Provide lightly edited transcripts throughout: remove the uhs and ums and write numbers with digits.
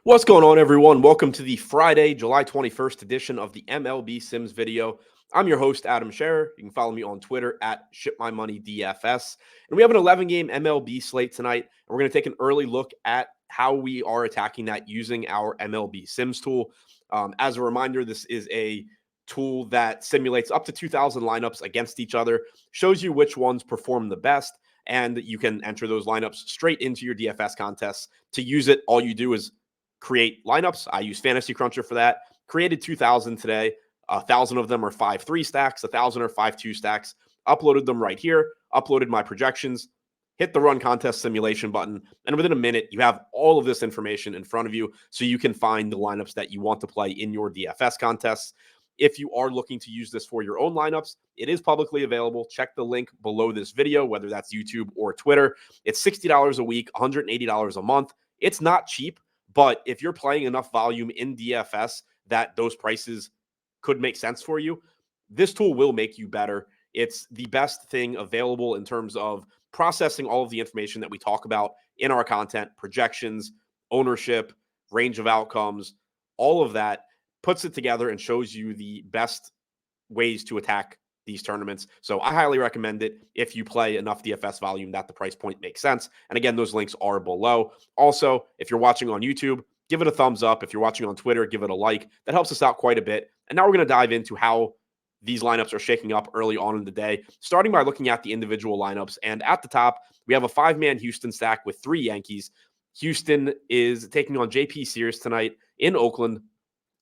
What's going on, everyone? Welcome to the Friday, July 21st edition of the MLB Sims video. I'm your host, Adam Scherer. You can follow me on Twitter at ShipMyMoneyDFS. And we have an 11-game MLB slate tonight, and we're going to take an early look at how we are attacking that using our MLB Sims tool. As a reminder, this is a tool that simulates up to 2,000 lineups against each other, shows you which ones perform the best, and you can enter those lineups straight into your DFS contests. To use it, all you do is create lineups. I use Fantasy Cruncher for that. Created 2,000 today. 1,000 of them are 5-3 stacks. 1,000 are 5-2 stacks. Uploaded them right here. Uploaded my projections. Hit the run contest simulation button. And within a minute, you have all of this information in front of you so you can find the lineups that you want to play in your DFS contests. If you are looking to use this for your own lineups, it is publicly available. Check the link below this video, whether that's YouTube or Twitter. It's $60 a week, $180 a month. It's not cheap. But if you're playing enough volume in DFS that those prices could make sense for you, this tool will make you better. It's the best thing available in terms of processing all of the information that we talk about in our content, projections, ownership, range of outcomes, all of that, puts it together and shows you the best ways to attack these tournaments. So I highly recommend it if you play enough DFS volume that the price point makes sense. And again, those links are below. Also, if you're watching on YouTube, give it a thumbs up. If you're watching on Twitter, give it a like. That helps us out quite a bit. And now we're going to dive into how these lineups are shaking up early on in the day, starting by looking at the individual lineups. And at the top, we have a 5-man Houston stack with 3 Yankees. Houston is taking on JP Sears tonight in Oakland.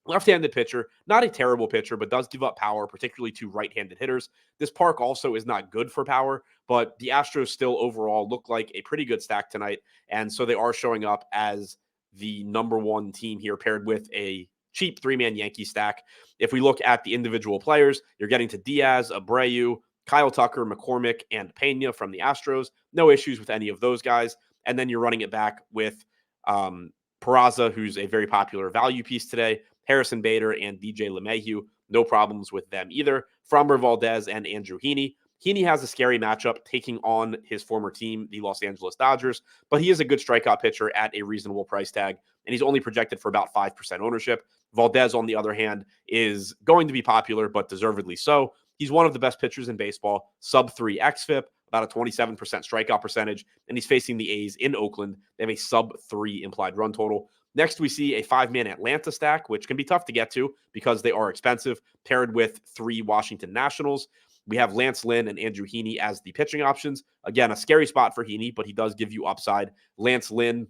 Left-handed pitcher, not a terrible pitcher, but does give up power, particularly to right-handed hitters. This park also is not good for power, but the Astros still overall look like a pretty good stack tonight, and so they are showing up as the number one team here paired with a cheap 3-man Yankee stack. If we look at the individual players, you're getting to Diaz, Abreu, Kyle Tucker, McCormick, and Pena from the Astros. No issues with any of those guys. And then you're running it back with Peraza, who's a very popular value piece today, Harrison Bader, and DJ LeMahieu. No problems with them either. Framber Valdez and Andrew Heaney. Heaney has a scary matchup taking on his former team, the Los Angeles Dodgers, but he is a good strikeout pitcher at a reasonable price tag, and he's only projected for about 5% ownership. Valdez, on the other hand, is going to be popular, but deservedly so. He's one of the best pitchers in baseball, sub-3 xFIP, about a 27% strikeout percentage, and he's facing the A's in Oakland. They have a sub-3 implied run total. Next, we see a 5-man Atlanta stack, which can be tough to get to because they are expensive, paired with 3 Washington Nationals. We have Lance Lynn and Andrew Heaney as the pitching options. Again, a scary spot for Heaney, but he does give you upside. Lance Lynn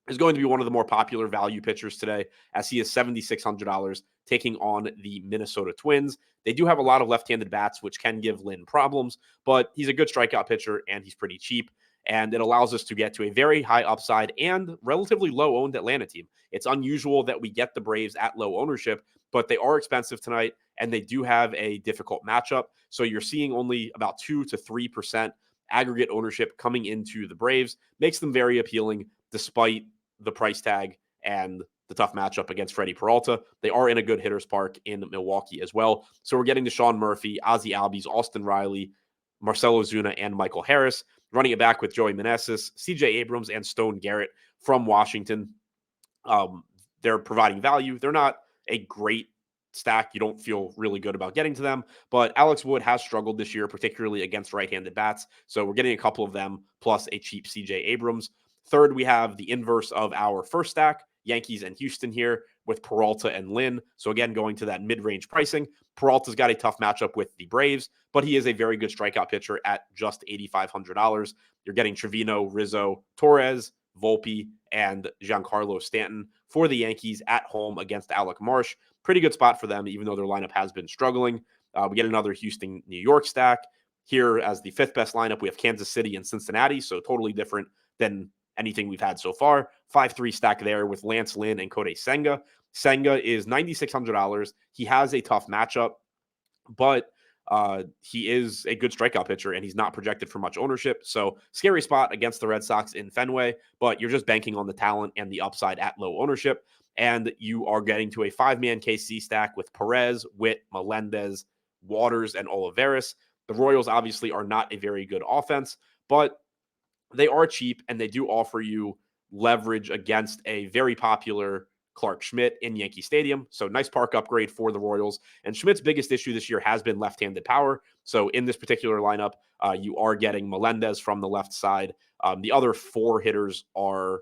is going to be one of the more popular value pitchers today, as he is $7,600 taking on the Minnesota Twins. They do have a lot of left-handed bats, which can give Lynn problems, but he's a good strikeout pitcher, and he's pretty cheap. And it allows us to get to a very high upside and relatively low-owned Atlanta team. It's unusual that we get the Braves at low ownership, but they are expensive tonight, and they do have a difficult matchup. So you're seeing only about 2 to 3% aggregate ownership coming into the Braves. Makes them very appealing despite the price tag and the tough matchup against Freddie Peralta. They are in a good hitter's park in Milwaukee as well. So we're getting to Sean Murphy, Ozzie Albies, Austin Riley, Marcelo Zuna, and Michael Harris. Running it back with Joey Meneses, CJ Abrams, and Stone Garrett from Washington. They're providing value. They're not a great stack. You don't feel really good about getting to them, but Alex Wood has struggled this year, particularly against right-handed bats. So we're getting a couple of them plus a cheap CJ Abrams. Third, we have the inverse of our first stack, Yankees and Houston here with Peralta and Lynn. So again, going to that mid-range pricing. Peralta's got a tough matchup with the Braves, but he is a very good strikeout pitcher at just $8,500. You're getting Trevino, Rizzo, Torres, Volpe, and Giancarlo Stanton for the Yankees at home against Alec Marsh. Pretty good spot for them, even though their lineup has been struggling. We get another Houston-New York stack. Here as the 5th best lineup, we have Kansas City and Cincinnati, so totally different than anything we've had so far. 5-3 stack there with Lance Lynn and Kodai Senga. Senga is $9,600. He has a tough matchup, but he is a good strikeout pitcher, and he's not projected for much ownership. So scary spot against the Red Sox in Fenway, but you're just banking on the talent and the upside at low ownership. And you are getting to a 5-man KC stack with Perez, Witt, Melendez, Waters, and Olivares. The Royals obviously are not a very good offense, but they are cheap, and they do offer you leverage against a very popular Clark Schmidt in Yankee Stadium. So nice park upgrade for the Royals. And Schmidt's biggest issue this year has been left-handed power. So in this particular lineup, you are getting Melendez from the left side. The other four hitters are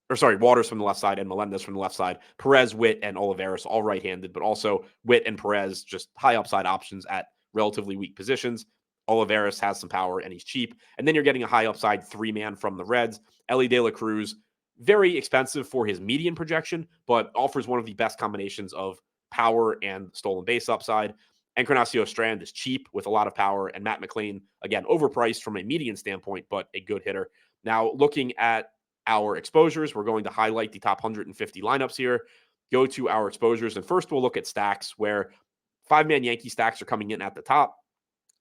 Waters from the left side and Melendez from the left side. Perez, Witt, and Olivares all right-handed, but also Witt and Perez just high upside options at relatively weak positions. Olivares has some power and he's cheap. And then you're getting a high upside three-man from the Reds. Ellie De La Cruz, very expensive for his median projection, but offers one of the best combinations of power and stolen base upside. Encarnacio Strand is cheap with a lot of power, and Matt McLean, again, overpriced from a median standpoint, but a good hitter. Now, looking at our exposures, we're going to highlight the top 150 lineups here, go to our exposures, and first we'll look at stacks where five-man Yankee stacks are coming in at the top.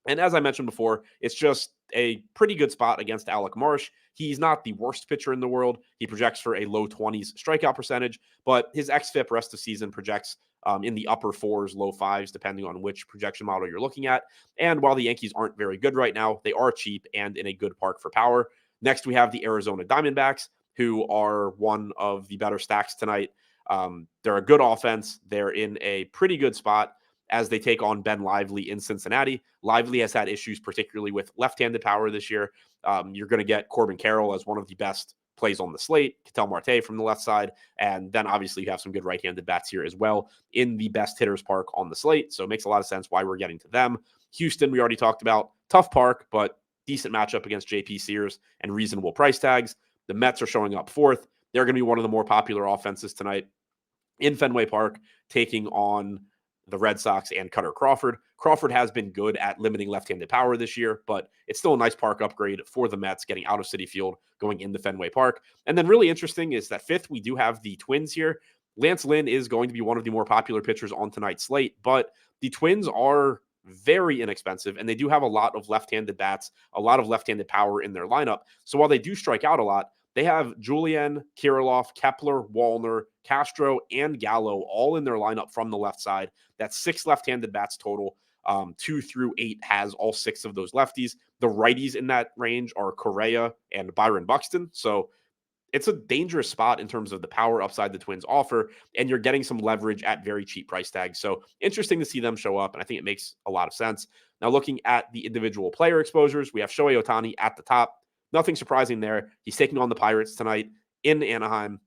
And as I mentioned before, it's just a pretty good spot against Alec Marsh. He's not the worst pitcher in the world. He projects for a low 20s strikeout percentage, but his xFIP rest of season projects in the upper fours, low fives, depending on which projection model you're looking at. And while the Yankees aren't very good right now, they are cheap and in a good park for power. Next, we have the Arizona Diamondbacks, who are one of the better stacks tonight. They're a good offense. They're in a pretty good spot as they take on Ben Lively in Cincinnati. Lively has had issues, particularly with left-handed power this year. You're going to get Corbin Carroll as one of the best plays on the slate, Ketel Marte from the left side, and then obviously you have some good right-handed bats here as well in the best hitters park on the slate, so it makes a lot of sense why we're getting to them. Houston, we already talked about. Tough park, but decent matchup against JP Sears and reasonable price tags. The Mets are showing up fourth. They're going to be one of the more popular offenses tonight in Fenway Park, taking on the Red Sox and Cutter Crawford. Crawford has been good at limiting left-handed power this year, but it's still a nice park upgrade for the Mets getting out of Citi Field, going into Fenway Park. And then really interesting is that fifth, we do have the Twins here. Lance Lynn is going to be one of the more popular pitchers on tonight's slate, but the Twins are very inexpensive, and they do have a lot of left-handed bats, a lot of left-handed power in their lineup. So while they do strike out a lot, they have Julian, Kirilloff, Kepler, Wallner, Castro, and Gallo all in their lineup from the left side. That's 6 left-handed bats total. 2 through 8 has all 6 of those lefties. The righties in that range are Correa and Byron Buxton. So it's a dangerous spot in terms of the power upside the Twins offer, and you're getting some leverage at very cheap price tags. So interesting to see them show up, and I think it makes a lot of sense. Now, looking at the individual player exposures, we have Shohei Ohtani at the top. Nothing surprising there. He's taking on the Pirates tonight in Anaheim.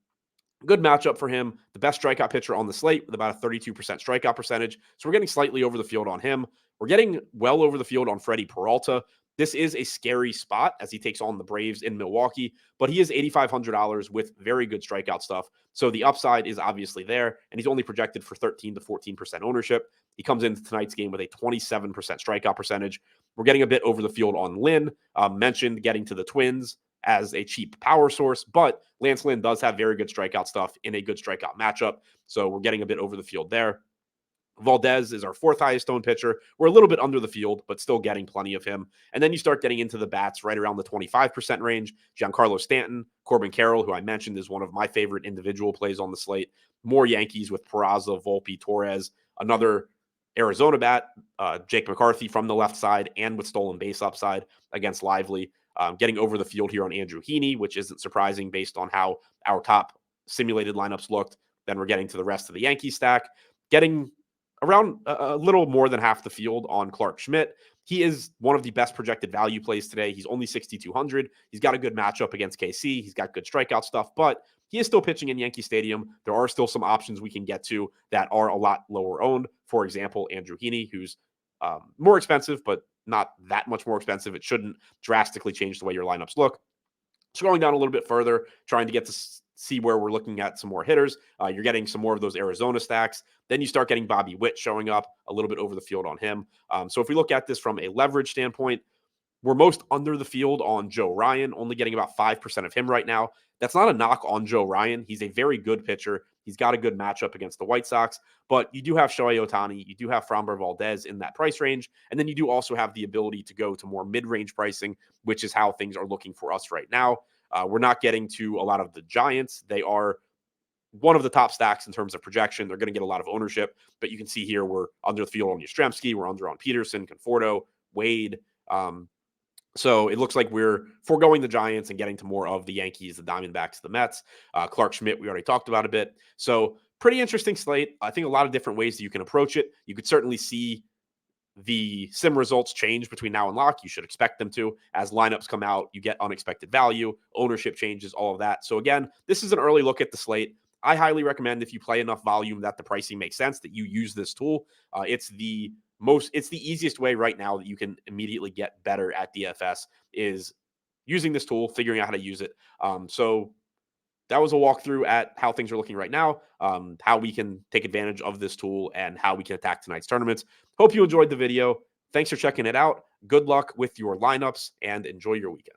Good matchup for him. The best strikeout pitcher on the slate with about a 32% strikeout percentage. So we're getting slightly over the field on him. We're getting well over the field on Freddie Peralta. This is a scary spot as he takes on the Braves in Milwaukee, but he is $8,500 with very good strikeout stuff. So the upside is obviously there, and he's only projected for 13 to 14% ownership. He comes into tonight's game with a 27% strikeout percentage. We're getting a bit over the field on Lynn. Mentioned getting to the Twins as a cheap power source, but Lance Lynn does have very good strikeout stuff in a good strikeout matchup. So we're getting a bit over the field there. Valdez is our 4th highest owned pitcher. We're a little bit under the field, but still getting plenty of him. And then you start getting into the bats right around the 25% range. Giancarlo Stanton, Corbin Carroll, who I mentioned is one of my favorite individual plays on the slate. More Yankees with Peraza, Volpe, Torres, another Arizona bat, Jake McCarthy from the left side and with stolen base upside against Lively. Getting over the field here on Andrew Heaney, which isn't surprising based on how our top simulated lineups looked. Then we're getting to the rest of the Yankee stack. Getting around a little more than half the field on Clark Schmidt. He is one of the best projected value plays today. He's only 6,200. He's got a good matchup against KC. He's got good strikeout stuff, but he is still pitching in Yankee Stadium. There are still some options we can get to that are a lot lower owned. For example, Andrew Heaney, who's more expensive, but not that much more expensive. It shouldn't drastically change the way your lineups look. Scrolling down a little bit further, trying to get to see where we're looking at some more hitters. You're getting some more of those Arizona stacks. Then you start getting Bobby Witt showing up a little bit over the field on him. So if we look at this from a leverage standpoint, we're most under the field on Joe Ryan, only getting about 5% of him right now. That's not a knock on Joe Ryan. He's a very good pitcher. He's got a good matchup against the White Sox, but you do have Shohei Ohtani. You do have Framber Valdez in that price range. And then you do also have the ability to go to more mid-range pricing, which is how things are looking for us right now. We're not getting to a lot of the Giants. They are one of the top stacks in terms of projection. They're going to get a lot of ownership, but you can see here we're under the field on Yastrzemski. We're under on Peterson, Conforto, Wade, So it looks like we're foregoing the Giants and getting to more of the Yankees, the Diamondbacks, the Mets. Clark Schmidt, we already talked about a bit. So pretty interesting slate. I think a lot of different ways that you can approach it. You could certainly see the sim results change between now and lock. You should expect them to. As lineups come out, you get unexpected value, ownership changes, all of that. So again, this is an early look at the slate. I highly recommend, if you play enough volume that the pricing makes sense, that you use this tool. It's the easiest way right now that you can immediately get better at DFS is using this tool, figuring out how to use it. So that was a walkthrough at how things are looking right now, how we can take advantage of this tool, and how we can attack tonight's tournaments. Hope you enjoyed the video. Thanks for checking it out. Good luck with your lineups and enjoy your weekend.